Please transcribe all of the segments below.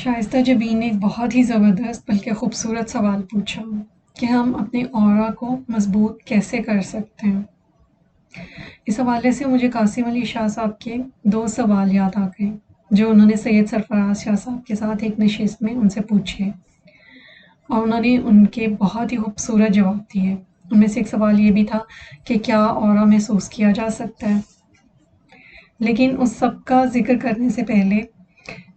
شائستہ جبین نے ایک بہت ہی زبردست بلکہ خوبصورت سوال پوچھا کہ ہم اپنے آرا کو مضبوط کیسے کر سکتے ہیں۔ اس حوالے سے مجھے قاسم علی شاہ صاحب کے دو سوال یاد آ گئے جو انہوں نے سید سرفراز شاہ صاحب کے ساتھ ایک نشست میں ان سے پوچھے، اور انہوں نے ان کے بہت ہی خوبصورت جواب دیے۔ ان میں سے ایک سوال یہ بھی تھا کہ کیا آرا محسوس کیا جا سکتا ہے، لیکن اس سب کا ذکر کرنے سے پہلے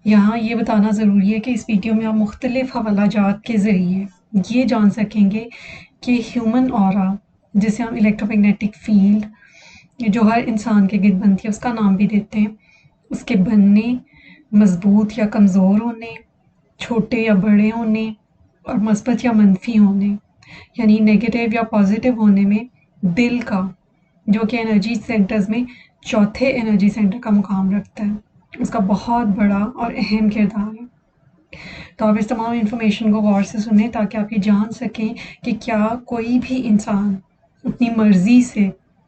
یہاں یہ بتانا ضروری ہے کہ اس ویڈیو میں آپ مختلف حوالہ جات کے ذریعے یہ جان سکیں گے کہ ہیومن آرا، جسے ہم الیکٹرو میگنیٹک فیلڈ جو ہر انسان کے گرد بنتی ہے اس کا نام بھی دیتے ہیں، اس کے بننے، مضبوط یا کمزور ہونے، چھوٹے یا بڑے ہونے، اور مثبت یا منفی ہونے، یعنی نیگیٹو یا پازیٹیو ہونے میں دل کا، جو کہ انرجی سینٹرز میں چوتھے انرجی سینٹر کا مقام رکھتا ہے، اس کا بہت بڑا اور اہم کردار ہے۔ تو آپ اس تمام انفارمیشن کو غور سے سنیں تاکہ آپ یہ جان سکیں کہ کیا کوئی بھی انسان اپنی مرضی سے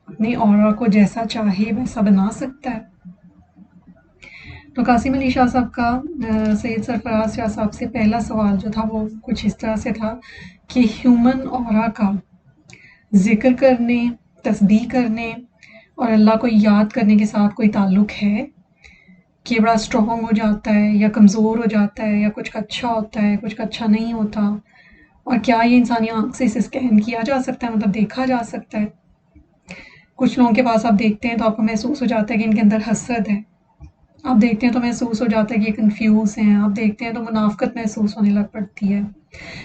اپنے آرا کو جیسا چاہے ویسا بنا سکتا ہے۔ تو قاسم علی شاہ صاحب کا سید سرفراز شاہ صاحب سے پہلا سوال جو تھا وہ کچھ اس طرح سے تھا کہ ہیومن آرا کا ذکر کرنے، تصدیق کرنے اور اللہ کو یاد کرنے کے ساتھ کوئی تعلق ہے کہ بڑا اسٹرانگ ہو جاتا ہے یا کمزور ہو جاتا ہے یا کچھ کا اچھا ہوتا ہے کچھ کا اچھا نہیں ہوتا، اور کیا یہ انسانی آنکھ سے اسے اسکین کیا جا سکتا ہے، مطلب دیکھا جا سکتا ہے۔ کچھ لوگوں کے پاس آپ دیکھتے ہیں تو آپ کو محسوس ہو جاتا ہے کہ ان کے اندر حسد ہے، آپ دیکھتے ہیں تو محسوس ہو جاتا ہے کہ یہ کنفیوز ہیں، آپ دیکھتے ہیں تو منافقت محسوس ہونے لگ پڑتی ہے۔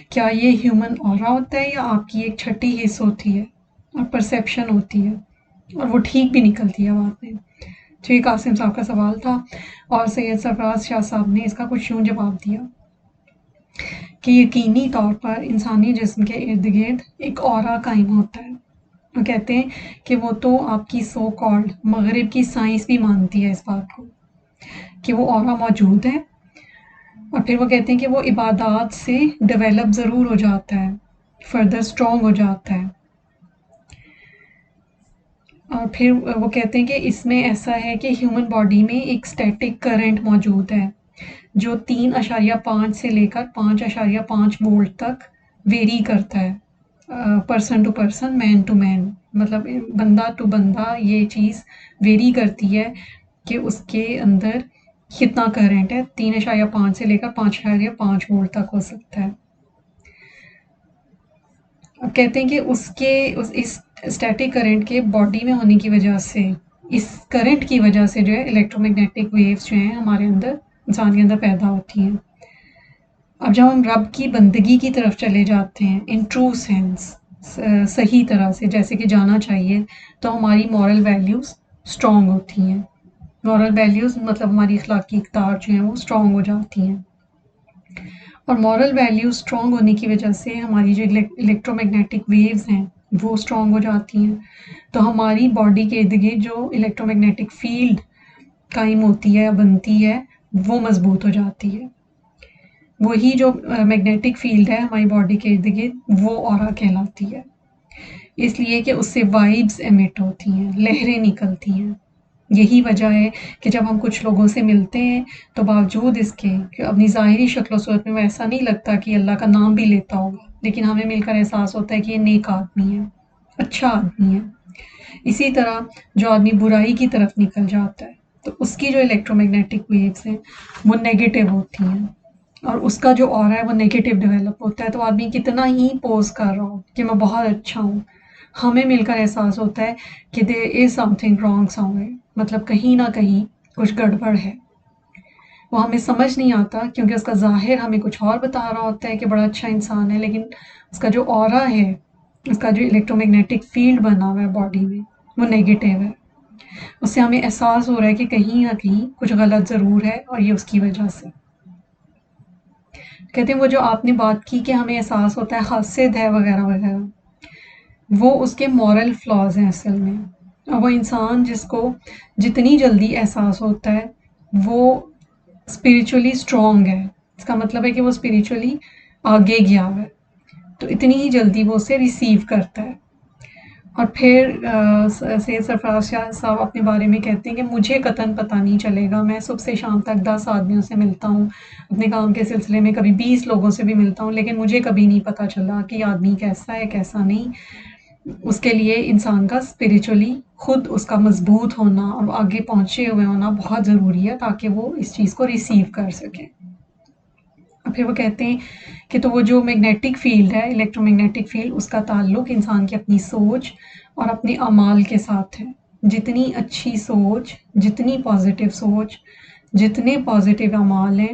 کیا یہ ہیومن آرا ہوتا ہے یا آپ کی ایک چھٹی حص ہوتی ہے اور پرسیپشن ہوتی ہے، اور وہ ٹھیک بھی نکلتی ہے بعد میں؟ تو یہ قاسم صاحب کا سوال تھا، اور سید سرفراز شاہ صاحب نے اس کا کچھ یوں جواب دیا کہ یقینی طور پر انسانی جسم کے ارد گرد ایک آرا قائم ہوتا ہے۔ وہ کہتے ہیں کہ وہ تو آپ کی سو کالڈ مغرب کی سائنس بھی مانتی ہے اس بات کو کہ وہ آرا موجود ہے، اور پھر وہ کہتے ہیں کہ وہ عبادات سے ڈیولپ ضرور ہو جاتا ہے، فردر اسٹرانگ ہو جاتا ہے، اور پھر وہ کہتے ہیں کہ اس میں ایسا ہے کہ ہیومن باڈی میں ایک اسٹیٹک کرنٹ موجود ہے جو 3.5 سے لے کر 5.5 وولٹ تک ویری کرتا ہے، person to person, man to man, مطلب بندہ ٹو بندہ یہ چیز ویری کرتی ہے کہ اس کے اندر کتنا کرنٹ ہے، 3.5 سے لے کر 5.5 وولٹ تک ہو سکتا ہے۔ اب کہتے ہیں کہ اس اسٹیٹک کرنٹ کے باڈی میں ہونے کی وجہ سے، اس کرنٹ کی وجہ سے جو ہے الیکٹرو میگنیٹک ویوز جو ہیں ہمارے اندر، انسان کے اندر پیدا ہوتی ہیں۔ اب جب ہم رب کی بندگی کی طرف چلے جاتے ہیں ان ٹرو سینس، صحیح طرح سے جیسے کہ جانا چاہیے، تو ہماری مورل ویلیوز اسٹرانگ ہوتی ہیں۔ مورل ویلیوز مطلب ہماری اخلاقی اقدار جو ہیں وہ اسٹرانگ ہو جاتی ہیں، اور مورل ویلیوز اسٹرانگ ہونے کی وجہ سے ہماری جو الیکٹرو میگنیٹک ویوز ہیں وہ اسٹرانگ ہو جاتی ہیں، تو ہماری باڈی کے ارد گرد جو الیکٹرو میگنیٹک فیلڈ قائم ہوتی ہے، بنتی ہے، وہ مضبوط ہو جاتی ہے۔ وہی جو میگنیٹک فیلڈ ہے ہماری باڈی کے ارد گرد وہ آرا کہلاتی ہے، اس لیے کہ اس سے وائبس ایمٹ ہوتی ہیں، لہریں نکلتی ہیں۔ یہی وجہ ہے کہ جب ہم کچھ لوگوں سے ملتے ہیں تو باوجود اس کے کہ اپنی ظاہری شکل و صورت میں وہ ایسا نہیں لگتا کہ اللہ کا نام بھی لیتا ہوگا، لیکن ہمیں مل کر احساس ہوتا ہے کہ یہ نیک آدمی ہے، اچھا آدمی ہے۔ اسی طرح جو آدمی برائی کی طرف نکل جاتا ہے تو اس کی جو الیکٹرو میگنیٹک ویوز ہیں وہ نیگیٹو ہوتی ہیں، اور اس کا جو آرا ہے وہ نیگیٹو ڈیولپ ہوتا ہے، تو آدمی کتنا ہی پوز کر رہا ہو کہ میں بہت اچھا ہوں، ہمیں مل کر احساس ہوتا ہے کہ there is something wrong somewhere، مطلب کہیں نہ کہیں کچھ گڑبڑ ہے۔ وہ ہمیں سمجھ نہیں آتا کیونکہ اس کا ظاہر ہمیں کچھ اور بتا رہا ہوتا ہے کہ بڑا اچھا انسان ہے، لیکن اس کا جو آرا ہے، اس کا جو الیکٹرو میگنیٹک فیلڈ بنا ہوا ہے باڈی میں وہ نیگیٹو ہے۔ اس سے ہمیں احساس ہو رہا ہے کہ کہیں نہ کہیں کچھ غلط ضرور ہے، اور یہ اس کی وجہ سے۔ کہتے ہیں وہ جو آپ نے بات کی کہ ہمیں احساس ہوتا ہے حاسد ہے وغیرہ وغیرہ، وہ اس کے مورل فلاز ہیں اصل میں، اور وہ انسان جس کو جتنی جلدی احساس ہوتا ہے وہ اسپریچولی اسٹرانگ ہے، اس کا مطلب ہے کہ وہ اسپریچولی آگے گیا ہوا ہے، تو اتنی ہی جلدی وہ اسے ریسیو کرتا ہے۔ اور پھر سید سرفراز شاہ صاحب اپنے بارے میں کہتے ہیں کہ مجھے قطعاً پتہ نہیں چلے گا، میں صبح سے شام تک 10 آدمیوں سے ملتا ہوں، اپنے کام کے سلسلے میں کبھی 20 لوگوں سے بھی ملتا ہوں، لیکن مجھے کبھی نہیں پتہ چلا کہ یہ آدمی کیسا ہے کیسا نہیں۔ اس کے لیے انسان کا اسپریچولی خود اس کا مضبوط ہونا اور آگے پہنچے ہوئے ہونا بہت ضروری ہے تاکہ وہ اس چیز کو ریسیو کر سکے۔ اور پھر وہ کہتے ہیں کہ تو وہ جو میگنیٹک فیلڈ ہے، الیکٹرو میگنیٹک فیلڈ، اس کا تعلق انسان کی اپنی سوچ اور اپنے اعمال کے ساتھ ہے۔ جتنی اچھی سوچ، جتنی پازیٹیو سوچ، جتنے پازیٹیو اعمال ہیں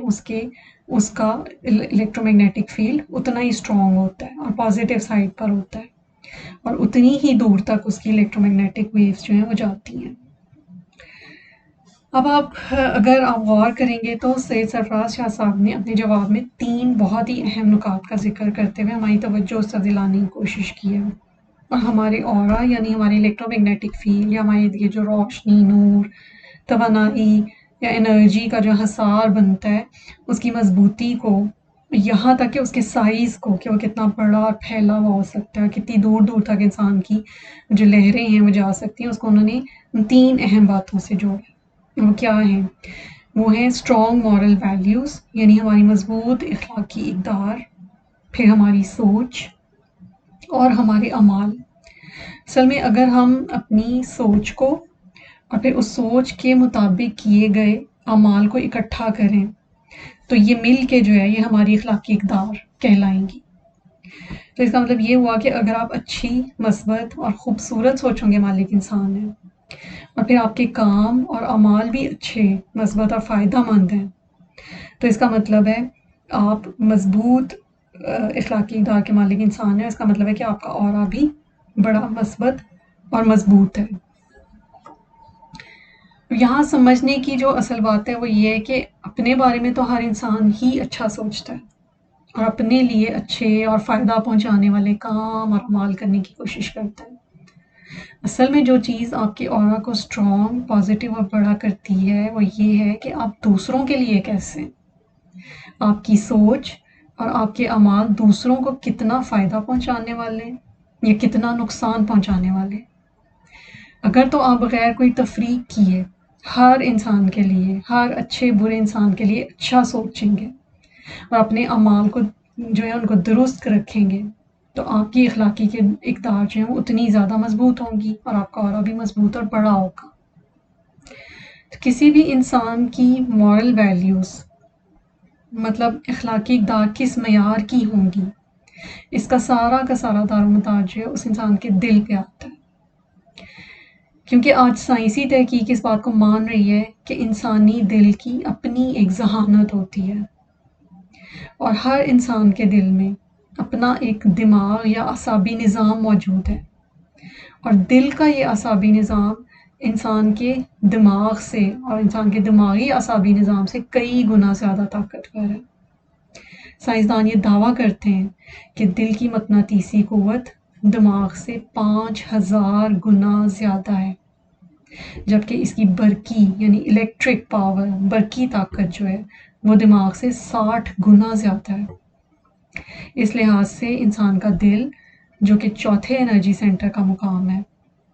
اس کا الیکٹرو میگنیٹک فیلڈ اتنا ہی اسٹرانگ ہوتا ہے اور پازیٹیو سائڈ پر ہوتا ہے، اور اتنی ہی دور تک اس کی الیکٹرو میگنیٹک ویوز جو ہیں وہ جاتی ہیں۔ اب اگر آپ غور کریں گے تو سید سرفراز شاہ صاحب نے اپنے جواب میں 3 بہت ہی اہم نکات کا ذکر کرتے ہوئے ہماری توجہ اس طرف دلانے کی کوشش کی ہے، اور ہمارے اورا یعنی ہماری الیکٹرو میگنیٹک فیلڈ یا ہماری یہ جو روشنی، نور، توانائی یا انرجی کا جو حصار بنتا ہے، اس کی مضبوطی کو، یہاں تک کہ اس کے سائز کو کہ وہ کتنا بڑا اور پھیلا ہوا ہو سکتا ہے، کتنی دور دور تک انسان کی جو لہریں ہیں وہ جا سکتی ہیں، اس کو انہوں نے ان 3 اہم باتوں سے جوڑا۔ وہ کیا ہیں؟ وہ ہیں اسٹرانگ مورل ویلیوز یعنی ہماری مضبوط اخلاقی اقدار، پھر ہماری سوچ اور ہمارے اعمال۔ اصل میں اگر ہم اپنی سوچ کو اور پھر اس سوچ کے مطابق کیے گئے اعمال کو اکٹھا کریں تو یہ مل کے جو ہے یہ ہماری اخلاقی اقدار کہلائیں گی۔ تو اس کا مطلب یہ ہوا کہ اگر آپ اچھی، مثبت اور خوبصورت سوچوں کے مالک انسان ہیں اور پھر آپ کے کام اور اعمال بھی اچھے، مثبت اور فائدہ مند ہیں، تو اس کا مطلب ہے آپ مضبوط اخلاقی اقدار کے مالک انسان ہیں۔ اس کا مطلب ہے کہ آپ کا اورا بھی بڑا مثبت اور مضبوط ہے۔ یہاں سمجھنے کی جو اصل بات ہے وہ یہ ہے کہ اپنے بارے میں تو ہر انسان ہی اچھا سوچتا ہے اور اپنے لیے اچھے اور فائدہ پہنچانے والے کام اور اعمال کرنے کی کوشش کرتا ہے۔ اصل میں جو چیز آپ کے اورا کو اسٹرانگ، پازیٹیو اور بڑا کرتی ہے وہ یہ ہے کہ آپ دوسروں کے لیے کیسے ہیں۔ آپ کی سوچ اور آپ کے اعمال دوسروں کو کتنا فائدہ پہنچانے والے ہیں یا کتنا نقصان پہنچانے والے ہیں۔ اگر تو آپ بغیر کوئی تفریق کیے ہر انسان کے لیے، ہر اچھے برے انسان کے لیے اچھا سوچیں گے اور اپنے اعمال کو جو ہے ان کو درست رکھیں گے تو آپ کی اخلاقی کے اقدار جو ہیں وہ اتنی زیادہ مضبوط ہوں گی اور آپ کا اورا بھی مضبوط اور بڑا ہوگا۔ تو کسی بھی انسان کی مورل ویلیوز مطلب اخلاقی اقدار کس معیار کی ہوں گی، اس کا سارا دار و مدار جو ہے اس انسان کے دل پہ آتا ہے، کیونکہ آج سائنسی تحقیق اس بات کو مان رہی ہے کہ انسانی دل کی اپنی ایک ذہانت ہوتی ہے اور ہر انسان کے دل میں اپنا ایک دماغ یا اعصابی نظام موجود ہے، اور دل کا یہ اعصابی نظام انسان کے دماغ سے اور انسان کے دماغی اعصابی نظام سے کئی گنا زیادہ طاقتور ہے۔ سائنسدان یہ دعویٰ کرتے ہیں کہ دل کی مقناطیسی قوت دماغ سے 5000 گنا زیادہ ہے، جبکہ اس کی برقی یعنی الیکٹرک پاور، برقی طاقت جو ہے وہ دماغ سے 60 گنا زیادہ ہے۔ اس لحاظ سے انسان کا دل جو کہ چوتھے انرجی سینٹر کا مقام ہے،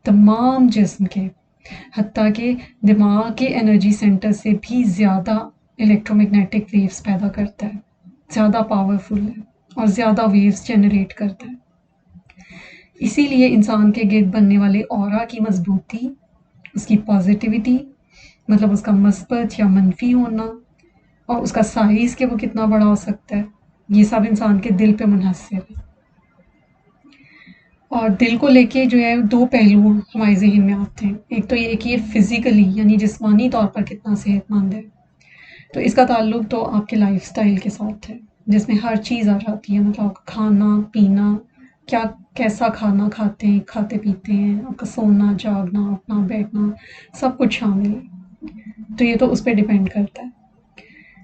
تمام جسم کے حتیٰ کہ دماغ کے انرجی سینٹر سے بھی زیادہ الیکٹرو میگنیٹک ویوز پیدا کرتا ہے، زیادہ پاورفل ہے اور زیادہ ویوز جنریٹ کرتا ہے۔ اسی لیے انسان کے گرد بننے والے اورا کی مضبوطی، اس کی پازیٹیوٹی مطلب اس کا مثبت یا منفی ہونا، اور اس کا سائز کہ وہ کتنا بڑا ہو سکتا ہے، یہ سب انسان کے دل پہ منحصر ہے۔ اور دل کو لے کے جو ہے 2 پہلو ہمارے ذہن میں آتے ہیں، ایک تو یہ کہ یہ فزیکلی یعنی جسمانی طور پر کتنا صحت مند ہے، تو اس کا تعلق تو آپ کے لائف سٹائل کے ساتھ ہے جس میں ہر چیز آ جاتی ہے، مطلب آپ کا کھانا پینا، کیسا کھانا کھاتے پیتے ہیں، آپ کا سونا جاگنا، اٹھنا بیٹھنا، سب کچھ شامل ہے، تو یہ تو اس پہ ڈیپینڈ کرتا ہے۔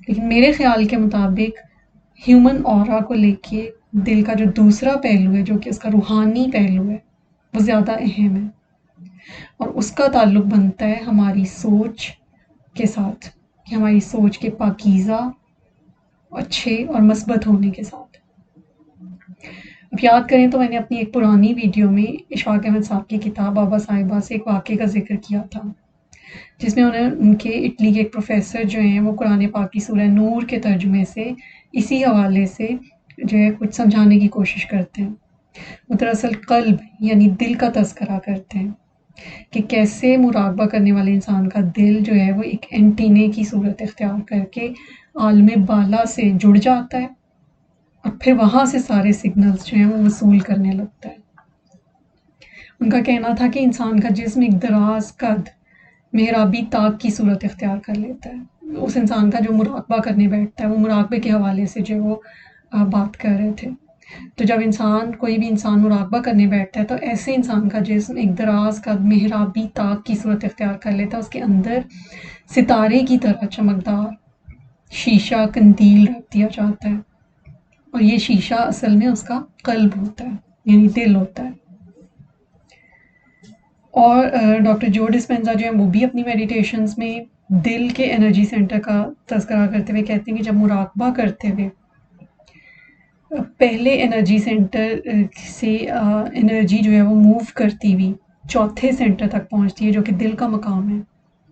لیکن میرے خیال کے مطابق ہیومن اورا کو لے کے دل کا جو دوسرا پہلو ہے جو کہ اس کا روحانی پہلو ہے وہ زیادہ اہم ہے، اور اس کا تعلق بنتا ہے ہماری سوچ کے ساتھ، کہ ہماری سوچ کے پاکیزہ، اچھے اور مثبت ہونے کے ساتھ۔ اب یاد کریں تو میں نے اپنی ایک پرانی ویڈیو میں اشفاق احمد صاحب کی کتاب بابا صاحبہ سے ایک واقعے کا ذکر کیا تھا، جس میں ان کے اٹلی کے ایک پروفیسر جو ہیں وہ قرآن پاک کی سورہ نور کے ترجمے سے اسی حوالے سے جو ہے کچھ سمجھانے کی کوشش کرتے ہیں۔ وہ دراصل قلب یعنی دل کا تذکرہ کرتے ہیں کہ کیسے مراقبہ کرنے والے انسان کا دل جو ہے وہ ایک اینٹینے کی صورت اختیار کر کے عالم بالا سے جڑ جاتا ہے اور پھر وہاں سے سارے سگنلز جو ہیں وہ وصول کرنے لگتا ہے۔ ان کا کہنا تھا کہ انسان کا جسم ایک دراز قد محرابی طاق کی صورت اختیار کر لیتا ہے۔ اس انسان کا جو مراقبہ کرنے بیٹھتا ہے، وہ مراقبے کے حوالے سے جو وہ بات کر رہے تھے۔ تو جب کوئی بھی انسان مراقبہ کرنے بیٹھتا ہے تو ایسے انسان کا جسم ایک دراز قد محرابی طاق کی صورت اختیار کر لیتا ہے۔ اس کے اندر ستارے کی طرح چمکدار شیشہ قندیل رکھ دیا جاتا ہے، اور یہ شیشہ اصل میں اس کا قلب ہوتا ہے، یعنی دل ہوتا ہے۔ اور ڈاکٹر جو ڈسپینزا جو ہیں وہ بھی اپنی میڈیٹیشنز میں دل کے انرجی سینٹر کا تذکرہ کرتے ہوئے کہتے ہیں کہ جب مراقبہ کرتے ہوئے پہلے انرجی سینٹر سے انرجی جو ہے وہ موو کرتی ہوئی چوتھے سینٹر تک پہنچتی ہے جو کہ دل کا مقام ہے،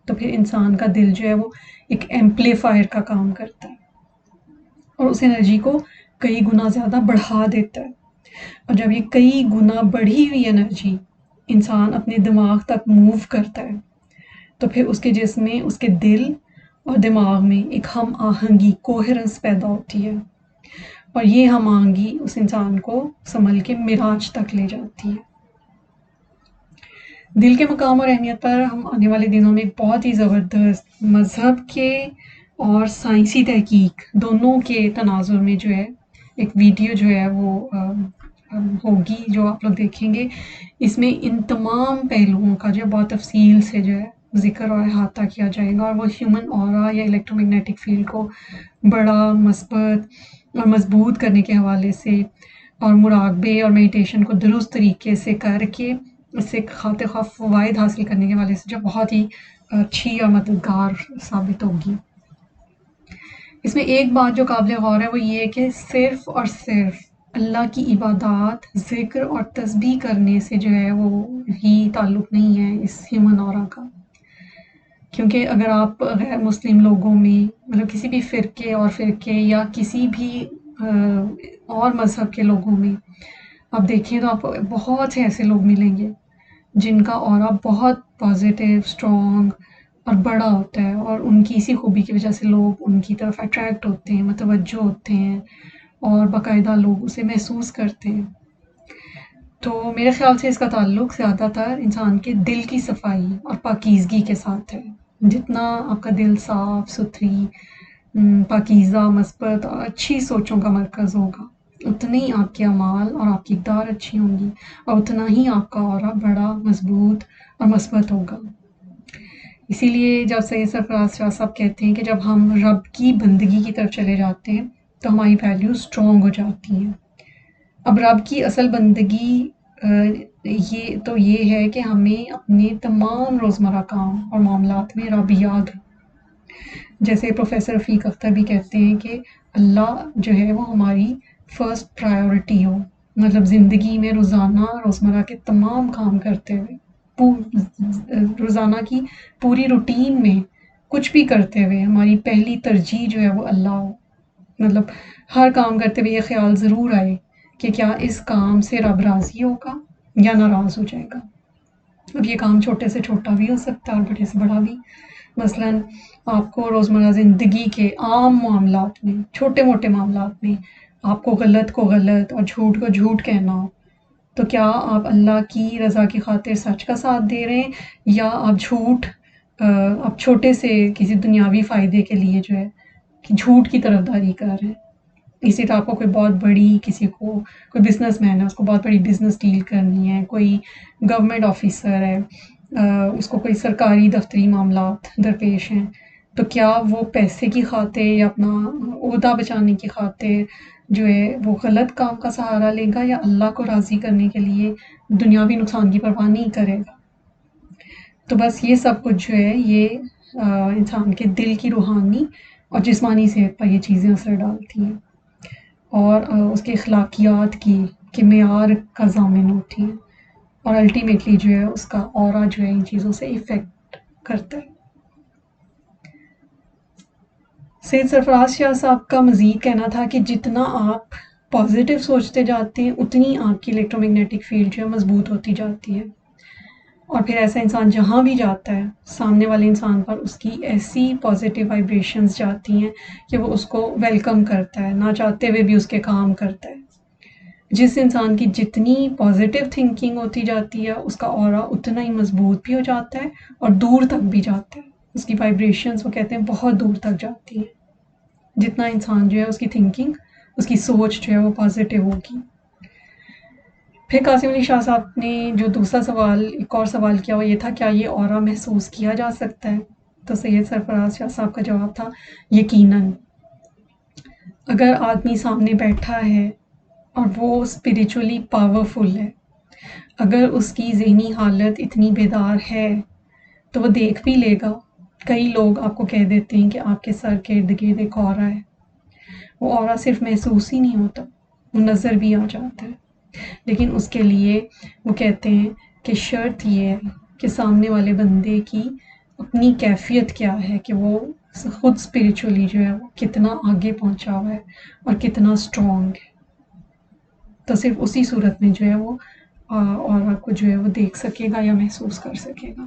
تو پھر انسان کا دل جو ہے وہ ایک ایمپلیفائر کا کام کرتا ہے اور اس انرجی کو کئی گنا زیادہ بڑھا دیتا ہے۔ اور جب یہ کئی گنا بڑھی ہوئی انرجی انسان اپنے دماغ تک موو کرتا ہے تو پھر اس کے جسم میں، اس کے دل اور دماغ میں ایک ہم آہنگی، کوہرنس پیدا ہوتی ہے، اور یہ ہم آہنگی اس انسان کو سنبھل کے معراج تک لے جاتی ہے۔ دل کے مقام اور اہمیت پر ہم آنے والے دنوں میں ایک بہت ہی زبردست مذہب کے اور سائنسی تحقیق دونوں کے تناظر میں جو ہے ایک ویڈیو جو ہے وہ ہوگی، جو آپ لوگ دیکھیں گے۔ اس میں ان تمام پہلوؤں کا جو بہت تفصیل سے جو ہے ذکر اور احاطہ کیا جائے گا، اور وہ ہیومن اورا یا الیکٹرو میگنیٹک فیلڈ کو بڑا مثبت اور مضبوط کرنے کے حوالے سے، اور مراقبے اور میڈیٹیشن کو درست طریقے سے کر کے اس سے خاطر خواہ فوائد حاصل کرنے کے حوالے سے جو بہت ہی اچھی اور مددگار ثابت ہوگی۔ اس میں ایک بات جو قابل غور ہے وہ یہ ہے کہ صرف اور صرف اللہ کی عبادات، ذکر اور تسبیح کرنے سے جو ہے وہ ہی تعلق نہیں ہے اس ہیومن اورا کا، کیونکہ اگر آپ غیر مسلم لوگوں میں، مطلب کسی بھی فرقے یا کسی بھی اور مذہب کے لوگوں میں آپ دیکھیں تو آپ کو بہت سے ایسے لوگ ملیں گے جن کا اورا بہت پازیٹیو، اسٹرانگ اور بڑا ہوتا ہے، اور ان کی اسی خوبی کی وجہ سے لوگ ان کی طرف اٹریکٹ ہوتے ہیں، متوجہ ہوتے ہیں، اور باقاعدہ لوگ اسے محسوس کرتے ہیں۔ تو میرے خیال سے اس کا تعلق زیادہ تر انسان کے دل کی صفائی اور پاکیزگی کے ساتھ ہے۔ جتنا آپ کا دل صاف ستھری، پاکیزہ، مثبت اور اچھی سوچوں کا مرکز ہوگا، اتنے ہی آپ کے اعمال اور آپ کی اقدار اچھی ہوں گی، اور اتنا ہی آپ کا اورا بڑا، مضبوط اور مثبت ہوگا۔ اسی لیے جب سید سرفراز شاہ صاحب کہتے ہیں کہ جب ہم رب کی بندگی کی طرف چلے جاتے ہیں تو ہماری ویلیو اسٹرانگ ہو جاتی ہیں۔ اب رب کی اصل بندگی یہ ہے کہ ہمیں اپنے تمام روزمرہ کام اور معاملات میں رب یاد ہو۔ جیسے پروفیسر رفیق اختر بھی کہتے ہیں کہ اللہ جو ہے وہ ہماری فرسٹ پرائیورٹی ہو، مطلب زندگی میں روزمرہ کے تمام کام کرتے ہوئے، روزانہ کی پوری روٹین میں کچھ بھی کرتے ہوئے ہماری پہلی ترجیح جو ہے وہ اللہ ہو۔ مطلب ہر کام کرتے ہوئے یہ خیال ضرور آئے کہ کیا اس کام سے رب راضی ہوگا یا ناراض ہو جائے گا۔ اب یہ کام چھوٹے سے چھوٹا بھی ہو سکتا ہے اور بڑے سے بڑا بھی۔ مثلاً آپ کو روزمرہ زندگی کے عام معاملات میں، چھوٹے موٹے معاملات میں آپ کو غلط کو غلط اور جھوٹ کو جھوٹ کہنا ہو، تو کیا آپ اللہ کی رضا کی خاطر سچ کا ساتھ دے رہے ہیں، یا آپ چھوٹے سے کسی دنیاوی فائدے کے لیے جو ہے کہ جھوٹ کی طرفداری کر رہے ہیں۔ اسی طرح آپ کو کوئی بہت بڑی کوئی بزنس مین ہے، اس کو بہت بڑی بزنس ڈیل کرنی ہے، کوئی گورنمنٹ آفیسر ہے، اس کو کوئی سرکاری دفتری معاملات درپیش ہیں، تو کیا وہ پیسے کی خاطر یا اپنا عہدہ بچانے کی خاطر جو ہے وہ غلط کام کا سہارا لے گا، یا اللہ کو راضی کرنے کے لیے دنیاوی نقصان کی پرواہ نہیں کرے گا؟ تو بس یہ سب کچھ جو ہے یہ انسان کے دل کی روحانی اور جسمانی صحت پر یہ چیزیں اثر ڈالتی ہیں، اور اس کے اخلاقیات کی کہ معیار کا ضامن ہوتی ہیں، اور الٹیمیٹلی جو ہے اس کا اورا جو ہے ان چیزوں سے افیکٹ کرتا ہے۔ سید سرفراز شاہ صاحب کا مزید کہنا تھا کہ جتنا آپ پازیٹیو سوچتے جاتے ہیں اتنی آپ کی الیکٹرو میگنیٹک فیلڈ جو ہے مضبوط ہوتی جاتی ہے، اور پھر ایسا انسان جہاں بھی جاتا ہے سامنے والے انسان پر اس کی ایسی پازیٹیو وائبریشنز جاتی ہیں کہ وہ اس کو ویلکم کرتا ہے، نہ چاہتے ہوئے بھی اس کے کام کرتا ہے۔ جس انسان کی جتنی پازیٹیو تھنکنگ ہوتی جاتی ہے اس کا اورا اتنا ہی مضبوط بھی ہو جاتا ہے اور دور تک بھی جاتا ہے، اس کی وائبریشنز وہ کہتے ہیں بہت دور تک جاتی ہیں، جتنا انسان جو ہے اس کی تھنکنگ، اس کی سوچ جو ہے وہ پازیٹیو ہوگی۔ پھر قاسم علی شاہ صاحب نے جو دوسرا سوال، ایک اور سوال کیا وہ یہ تھا کیا یہ اورا محسوس کیا جا سکتا ہے؟ تو سید سرفراز شاہ صاحب کا جواب تھا یقیناً۔ اگر آدمی سامنے بیٹھا ہے اور وہ اسپریچولی پاورفل ہے، اگر اس کی ذہنی حالت اتنی بیدار ہے تو وہ دیکھ بھی لے گا۔ کئی لوگ آپ کو کہہ دیتے ہیں کہ آپ کے سر کے ارد گرد ایک اورا ہے، وہ اورا صرف محسوس ہی نہیں ہوتا، وہ نظر بھی آ جاتا ہے، لیکن اس کے لیے وہ کہتے ہیں کہ شرط یہ ہے کہ سامنے والے بندے کی اپنی کیفیت کیا ہے، کہ وہ خود اسپریچولی جو ہے وہ کتنا آگے پہنچا ہوا ہے اور کتنا اسٹرانگ ہے، تو صرف اسی صورت میں جو ہے وہ اورا کو جو ہے وہ دیکھ سکے گا یا محسوس کر سکے گا۔